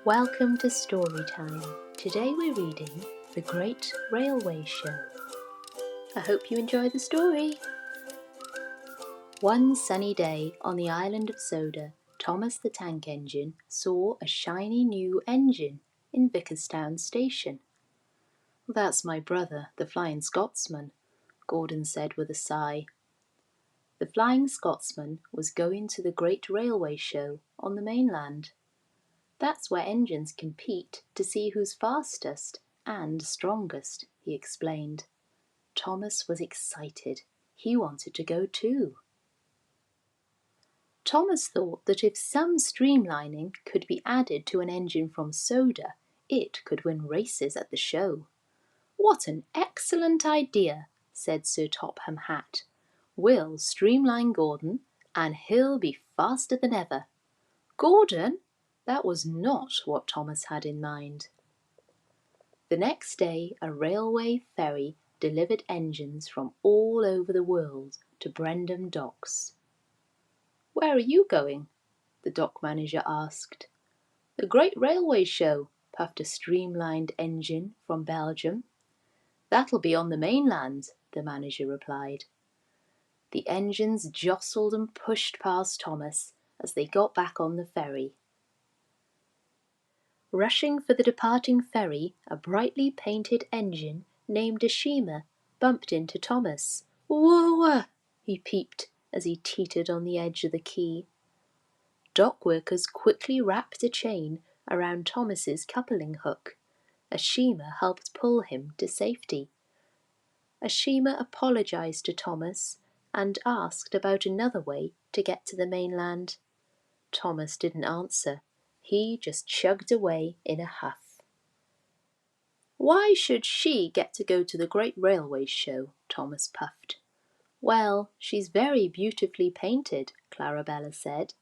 Welcome to Storytime. Today we're reading The Great Railway Show. I hope you enjoy the story. One sunny day on the island of Soda, Thomas the Tank Engine saw a shiny new engine in Vickerstown Station. "That's my brother, the Flying Scotsman," Gordon said with a sigh. The Flying Scotsman was going to the Great Railway Show on the mainland. "That's where engines compete to see who's fastest and strongest," he explained. Thomas was excited. He wanted to go too. Thomas thought that if some streamlining could be added to an engine from Soda, it could win races at the show. "What an excellent idea," said Sir Topham Hatt. "We'll streamline Gordon, and he'll be faster than ever." Gordon? That was not what Thomas had in mind. The next day, a railway ferry delivered engines from all over the world to Brendam Docks. "Where are you going?" the dock manager asked. "The Great Railway Show," puffed a streamlined engine from Belgium. "That'll be on the mainland," the manager replied. The engines jostled and pushed past Thomas as they got back on the ferry. Rushing for the departing ferry, a brightly painted engine named Ashima bumped into Thomas. "Whoa!" he peeped as he teetered on the edge of the quay. Dock workers quickly wrapped a chain around Thomas's coupling hook. Ashima helped pull him to safety. Ashima apologized to Thomas and asked about another way to get to the mainland. Thomas didn't answer. He just chugged away in a huff. "Why should she get to go to the Great Railway Show?" Thomas puffed. "Well, she's very beautifully painted," Clarabella said.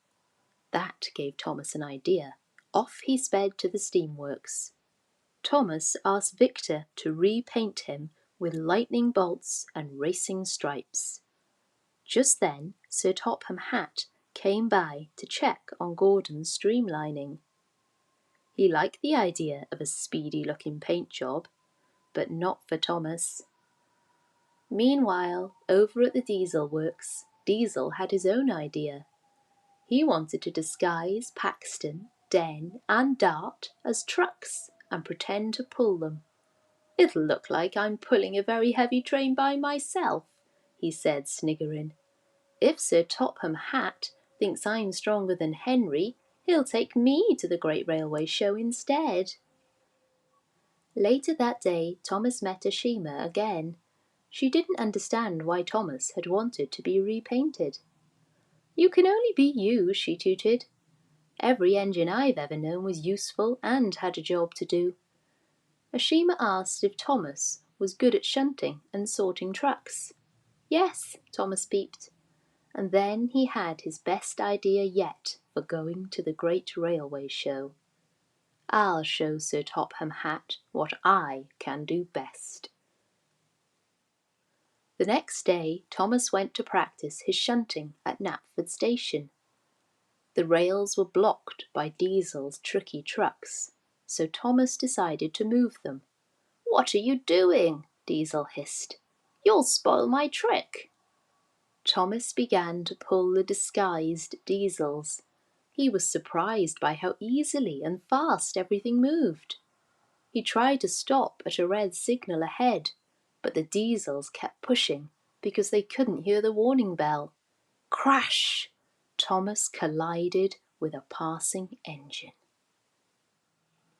That gave Thomas an idea. Off he sped to the steamworks. Thomas asked Victor to repaint him with lightning bolts and racing stripes. Just then, Sir Topham Hatt came by to check on Gordon's streamlining. He liked the idea of a speedy-looking paint job, but not for Thomas. Meanwhile, over at the Diesel Works, Diesel had his own idea. He wanted to disguise Paxton, Den, and Dart as trucks and pretend to pull them. "It'll look like I'm pulling a very heavy train by myself," he said, sniggering. "If Sir Topham Hatt thinks I'm stronger than Henry, he'll take me to the Great Railway Show instead." Later that day, Thomas met Ashima again. She didn't understand why Thomas had wanted to be repainted. "You can only be you," she tooted. "Every engine I've ever known was useful and had a job to do." Ashima asked if Thomas was good at shunting and sorting trucks. "Yes," Thomas peeped. And then he had his best idea yet for going to the Great Railway Show. "I'll show Sir Topham Hatt what I can do best." The next day, Thomas went to practice his shunting at Knapford Station. The rails were blocked by Diesel's tricky trucks, so Thomas decided to move them. "What are you doing?" Diesel hissed. "You'll spoil my trick." Thomas began to pull the disguised Diesels. He was surprised by how easily and fast everything moved. He tried to stop at a red signal ahead, but the Diesels kept pushing because they couldn't hear the warning bell. Crash! Thomas collided with a passing engine.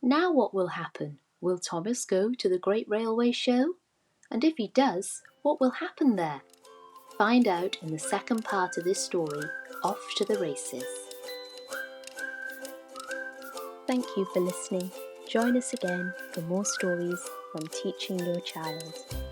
Now what will happen? Will Thomas go to the Great Railway Show? And if he does, what will happen there? Find out in the second part of this story, Off to the Races. Thank you for listening. Join us again for more stories from Teaching Your Child.